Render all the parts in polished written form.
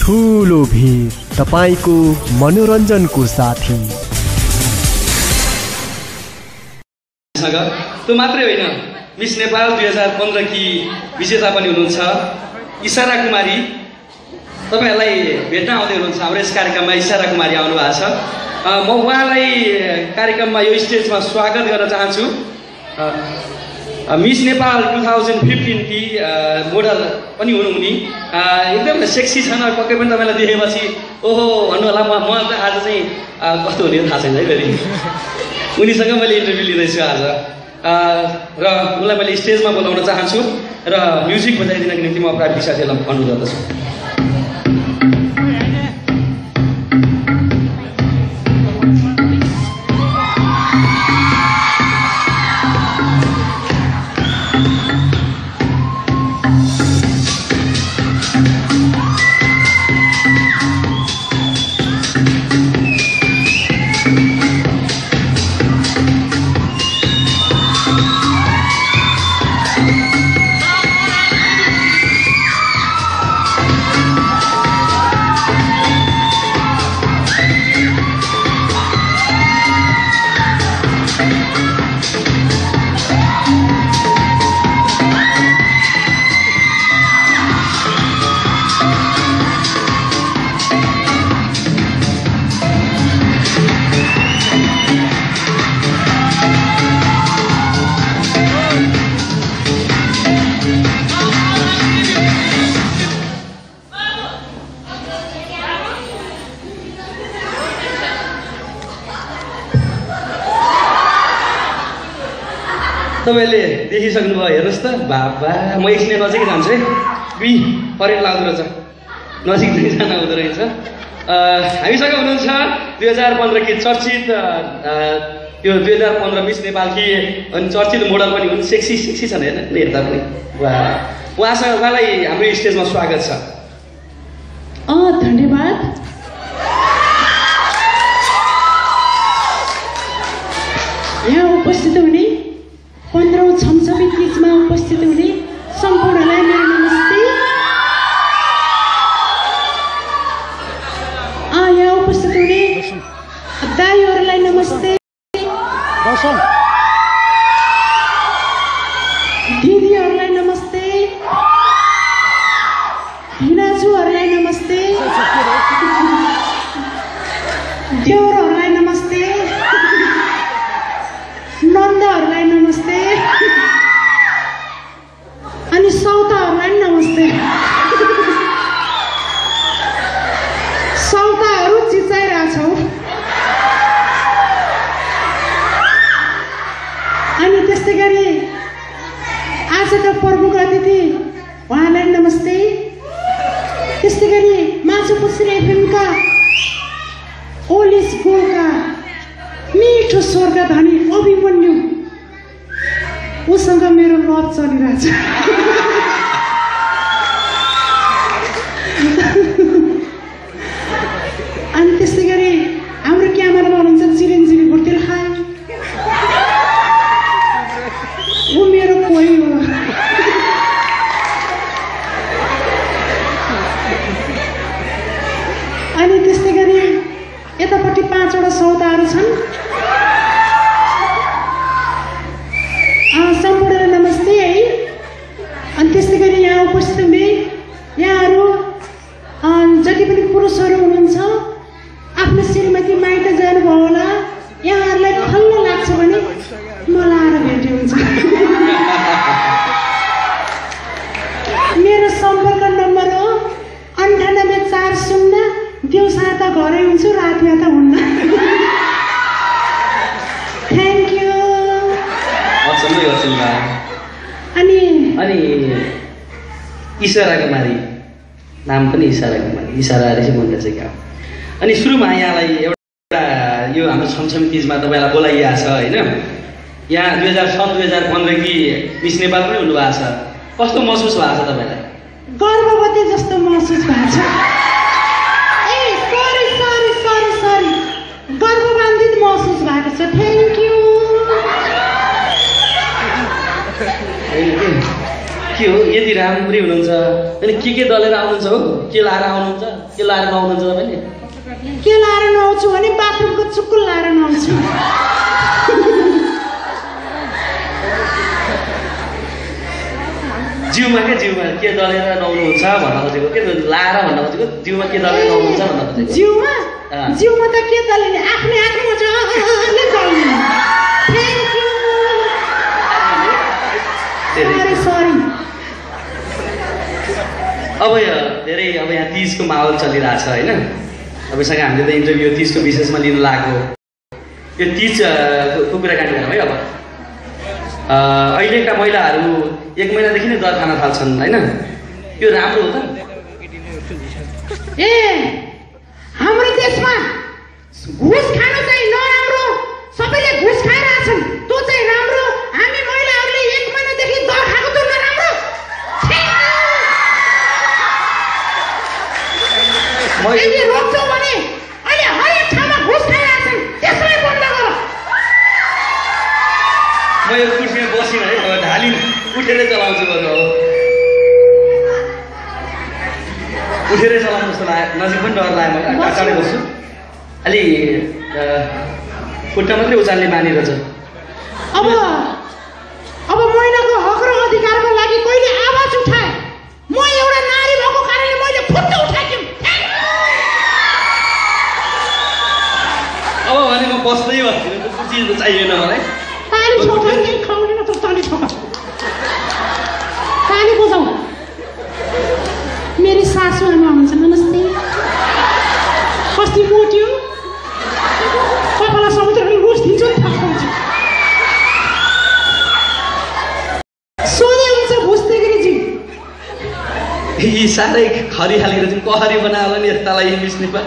ठुलो भिड तपाईको मनोरञ्जनको साथी। त्यो मात्रै होइन, मिस नेपाल 2015 की विजेता पनि हुनुहुन्छ इशारा कुमारी। तपाईहरुलाई भेट्न आउँदै हुनुहुन्छ हाम्रो यस कार्यक्रममा। इशारा कुमारी आउनु भएको छ। म उहाँलाई कार्यक्रममा यो स्टेजमा स्वागत गर्न चाहन्छु। मिस नेपाल 2015 की मोडल पनि हुनुहुने, एकदम सेक्सी छन्। पक्कै पनि तपाईलाई देखेपछि ओहो भन्नु होला। म त आज चाहिँ कस्तो हुने थाहा छैन है। फेरि उनीसँग मैले इन्टरभ्यू लिँदैछु आज र उनलाई मैले स्टेजमा बोलाउन चाहन्छु र म्युजिक बजाइदिनको निम्ति म प्राविधिक साथीहरूलाई अनुरोध गर्दछु। तपाईँले देखिसक्नुभयो, हेर्नुहोस् त। बाबा म एकछिन नजिक जान्छु है। करेन्ट लाग्दो रहेछ, नजिक जान आउँदो रहेछ। हामीसँग हुनुहुन्छ 2015 की चर्चित यो 2015 मिस नेपाल की अनि चर्चित मोडल पनि हुन्। सेक्सी छन् हेर्दा पनि। उहाँलाई हाम्रो स्टेजमा स्वागत छ। धन्यवाद। यहाँ उपस्थित हुने 15औं छमछमी तीजमा उपस्थित हुने सम्पूर्णलाई मेरो नमस्ते। यहाँ उपस्थित हुने दाइहरूलाई नमस्ते, दिदीहरूलाई नमस्ते, भिनाजुहरूलाई नमस्ते, देउरहरूलाई नमस्ते, नन्दहरूलाई नमस्ते अनि सौताहरूलाई नमस्ते। सौताहरू चिचाइरहेछौ। अनि त्यस्तै गरी आजका प्रमुख अतिथि उहाँलाई नमस्ते। त्यस्तै गरी माछापुछ्रे एफएमका ओलिस गोलका मिठो स्वरका धनी अभिमन्यु, उसँग मेरो लभ चलिरहेछ। अनि त्यस्तै गरी हाम्रो क्यामेरामा हुनुहुन्छ चिरञ्जीवी भुटेल खाए, ऊ मेरो कोही हो। अनि त्यस्तै गरी यतापट्टि 5वटा सौदाहरू छन्। सम्पूर्णलाई नमस्ते है। अनि त्यस्तै गरी यहाँ उपस्थित हुने यहाँहरू जति पनि पुरुषहरू हुनुहुन्छ, आफ्नो श्रीमती माइत जानुभयो होला। यहाँहरूलाई खल्ल लाग्छ भने मलाई आएर भेट्यो हुन्छ। मेरो सम्पर्क नम्बर हो 9840। दिउँसा त घरै हुन्छु, राति त हुन्न। Thank you. अनि इशारा कुमारी, नाम पनि इशारा कुमारी, इशारा रहेछ मन रहेछ क्या। अनि सुरुमा यहाँलाई एउटा यो हाम्रो छमछमी तीजमा तपाईँलाई बोलाइएको छ होइन। यहाँ 2015 की मिस नेपाल पनि हुनुभएको छ। कस्तो महसुस भएको छ तपाईँलाई? गर्भवती जस्तो महसुस भएको छ। गर्भवन्दित महसुस भएको छ। Thank you. के हो यति राम्रै हुनुहुन्छ अनि के दलेर आउनुहुन्छ हो के लाएर आउनुहुन्छ के लाएर नआउनुहुन्छ तपाईँले के लाएर नआउँछु भने बाथरुमको चुक्कुल लाएर नआउँछु जिउमा के दलेर नआउनुहुन्छ भन्न खोजेको के लाएर भन्न खोजेको जिउमा के दलेर नआउनुहुन्छ भन्न खोजेको जिउमा त के दल्ने आफ्नै आत्मा जले दल्ने सरी अब धेरै अब यहाँ तीजको माहौल चलिरहेछ होइन तपाईँसँग हामीले त इन्टरभ्यू तीजको विशेषमा लिनु लागेको यो तीजको कुराकानी गरौँ है अब अहिलेका महिलाहरू 1 महिनादेखि नै दर खान थाल्छन् होइन यो राम्रो हो त ए हाम्रो देशमा घुस खान चाहिँ नराम्रो सबैले घुस खाइरहेछन् त्यो चाहिँ राम्रो हामी महिलाहरूले 1 महिनादेखि दर खाएको त नराम्रो यदि रोक्छौ भने अहिले हरेक ठाउँमा घुस खाइरहेछन् त्यसलाई बन्द गर म यो कुर्सीमा बसिनँ है अब ढाली उठेरै चलाउँछु बरु अब उठेरै चलाउनु जस्तो लाग्यो नजिक पनि डर लाग्यो मलाई टाढै बस्छु अलि खुट्टा मात्रै उचाल्ने बानी रहेछ अब महिलाको हक र अधिकारको लागि कहिले आवाज उठाए म एउटा नारी भएको कारणले मैले खुट्टा उठाएँ अब भने म बस्दै बस्दिनँ त्यो चिज चाहिएन मलाई ताली छोड्ने खाउँदैन त ताली छोड ताली बजाऊ मेरी सासू आमा हुन्छ नमस्ते कति मोट्यो कपाला समुद्रले रोज दिन्छ नि थाहा हुन्छ सोधे हुन्छ भुस्तेगिरीजी यी साह्रै खरी खालेको चाहिँ कहरी बनाएर नि यस्तालाई इङ्ग्लिस नेपाल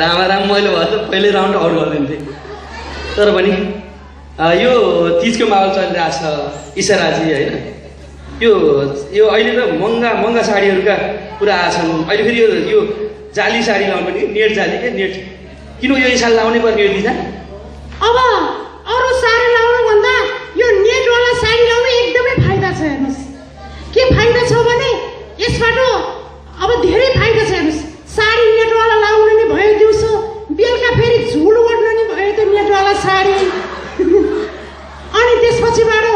राम मैले भयो त पहिल्यै राउन्ड आउट गरिदिन्थेँ तर पनि यो तीजको माहौल चलिरहेछ इसाराजी होइन यो अहिले त महँगा साडीहरूका कुरा आछन् अहिले फेरि यो जाली साडी लाउनु पनि नेट जाली के नेट किन यो साल लाउनै पर्ने यो दिदा अब अरू साडी लाउनु भन्दा यो नेटवाला साडी लाउनु एकदमै फाइदा छ हेर्नुहोस् के फाइदा छ भने यसबाट अब धेरै फाइदा छ हेर्नुहोस् साडी नेटवाला लाउनु नि भयो दिउँसो बेलुका फेरि झुल ओढ्नु नि भयो त्यो नेटवाला साडी अनि त्यसपछिबाट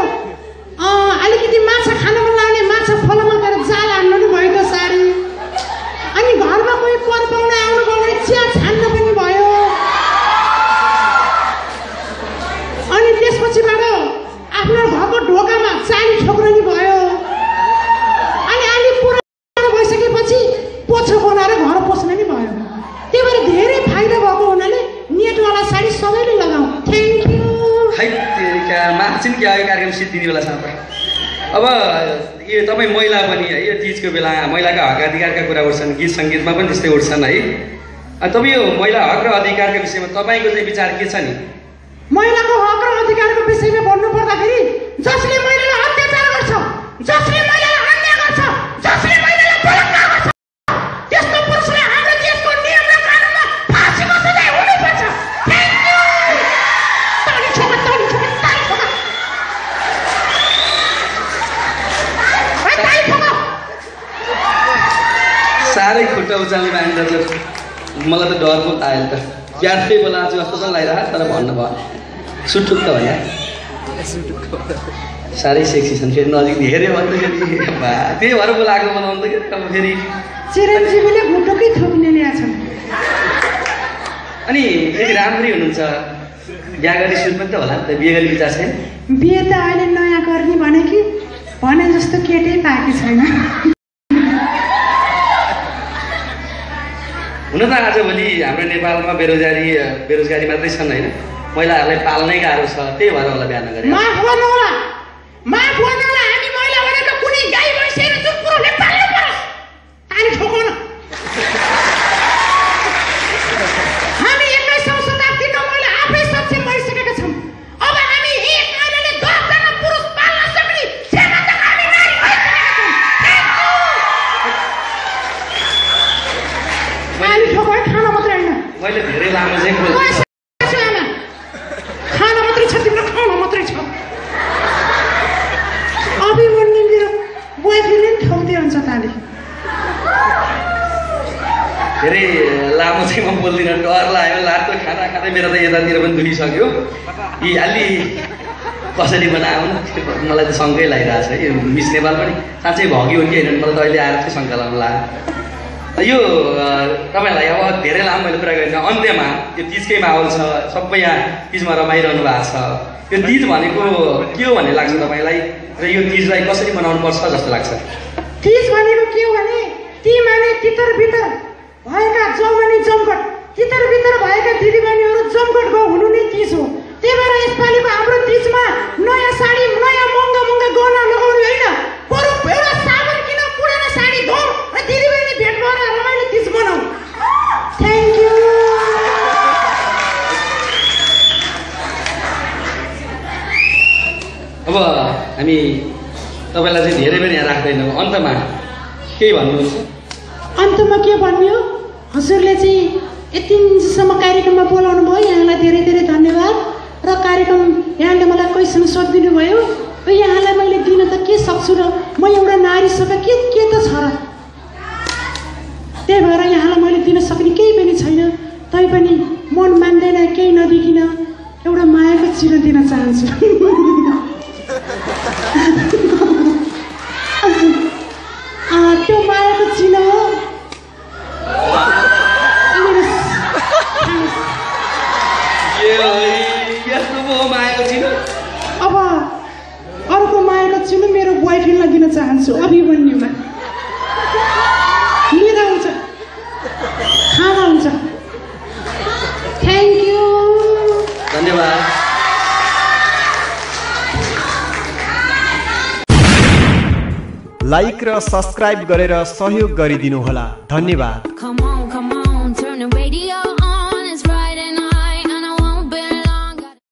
अलिकति माछा खान मन लाग्ने माछा खोलामा गएर जाल हान्नु नि भयो त्यो साडी अनि घरमा कोही परपाउना आउनुभयो भने चिया छान्न पनि भयो अनि त्यसपछिबाट आफ्नो घरको ढोकामा चाली ठोक्नु नि भयो अनि अलि पुरानो भइसकेपछि पोछो बनाएर घर पोस्न नि भयो त्यही भएर धेरै फाइदा भएको हुनाले नेटवाला साडी सबैले लगाऊ थ्याङ्क यू मान्छन् कि आयो कार्यक्रम सिद्धिने बेला साथ अब यो तपाईँ महिला पनि है यो तीजको बेला महिलाका हक अधिकारका कुरा उठ्छन् गीत सङ्गीतमा पनि त्यस्तै उठ्छन् है तपाईँ यो महिला हक र अधिकारका विषयमा तपाईँको चाहिँ विचार के छ नि महिलाको हक र अधिकारको विषयमा भन्नु पर्दाखेरि जसले महिलालाई अत्याचार गर्छ जसले महिलालाई अन्याय गर्छ जसले महिलालाई बलात्कार गर्छ त्यस्तो पुरुषलाई हाम्रो देशको नियम र कानुनमा फाँसीको सजाय हुनुपर्छ थ्याङ्क यू ताली छोका ताली छोका ताली छोका ताली छोका साह्रै खुट्टा उचाल्ने बानी रहेछ मलाई त डर पो आयो त क्याफे बेला जस्तो पनि लगाइरहेको तर भन्नु भयो सुटुक्क भन्या साह्रै सेक्सी छन् फेरि नजिक हेऱ्यो भन्दाखेरि त्यही भएर बोलाएको बनाउँदाखेरि अब फेरि चिरञ्जीवीले घुटुकै थुक्ने ल्याएको छन् अनि यदि राम्रै हुनुहुन्छ बिहा गर्ने सुरु पनि त होला नि त बिहे गर्ने विचार छैन बिहे त अहिले नयाँ गर्ने भने जस्तो केटै पाएकी छैन हुन त आजभोलि हाम्रो नेपालमा बेरोजगारी मात्रै छन् होइन महिलाहरूलाई पाल्नै गाह्रो छ त्यही भएर होला बिहा नगरे माफ गर्नु होला हामी महिला भनेको कुनै गाई भैँसीहरू जुन पुरुषले पाल्नु परोस् ताली ठोकाउन हामी 21औं शताब्दीको महिला आफै सक्षम भइसकेका छौँ अब हामी एक महिलाले 10 जना पुरुष पाल्न सक्ने क्षमता हामी नारी भइसकेका छौँ ताली ठोकाउ खाना मात्रै होइन मैले धेरै लामो चाहिँ खोज्छु खाना मात्रै छ तिम्रो खाना मात्रै छ अभिमन्यु मेरो धेरै लामो चाहिँ म बोल्दिनँ, डर लाग्यो। लाटो खाँदा खाँदै मेरो त यतातिर पनि दुखिसक्यो। यी अलि कसरी बनाउनु मलाई त शङ्कै लागिरहेको छ। यो मिस नेपाल पनि साँच्चै भग्यो कि होइन मलाई त अहिले आएर चाहिँ शङ्का लाग्नु लाग्यो। यो तपाईँहरूलाई अब धेरै लामो मैले कुरा गरेँ। अन्त्यमा यो तिजकै माहौल छ, सबै यहाँ तिजमा रमाइरहनु भएको छ। यो तिज भनेको के हो भन्ने लाग्छ तपाईँलाई र यो तिजलाई कसरी मनाउनु पर्छ जस्तो लाग्छ? तिज भनेको के हो भने ती माने तितर बितर भएका जौमनी जमघट, तितर बितर भएका दिदीबहिनीहरू जमघट गो हुनु नै तिज हो। त्यही भएर यसपालिको हाम्रो तिजमा नयाँ साडी, नयाँ महँगा महँगा गहना लगाउनु होइन, बरु एउटा साबुन किन, पुरानो साडी धोऊ र दिदीबहिनी भेट भएर रमाइलो तिज मनाऊ। Thank you. अब हामी तपाईँलाई चाहिँ धेरै पनि यहाँ राख्दैनौँ, अन्तमा केही भन्नुहुन्छ? अन्तमा के भन्ने हो, हजुरले चाहिँ यतिसम्म कार्यक्रममा बोलाउनु भयो, यहाँलाई धेरै धेरै धन्यवाद। र कार्यक्रम यहाँले मलाई क्वेसन सोधिदिनु भयो, यहाँलाई मैले दिन त के सक्छु र म एउटा नारीसँग के त छ र। त्यही भएर यहाँलाई मैले दिन सक्ने केही पनि छैन। तैपनि मन मान्दैन केही नदेखिन एउटा मायाको चिनो दिन चाहन्छु। त्यो मायाको चिनो हो। मायाको चिनो अब अर्को मायाको चिनो मेरो बोयफ्रेन्डलाई दिन चाहन्छु, अभिमन्युमा। लिँदा हुन्छ, खाँदा हुन्छ। थ्याङ्क यू, धन्यवाद। लाइक र सब्स्क्राइब गरेर सहयोग गरिदिनुहोला। धन्यवाद।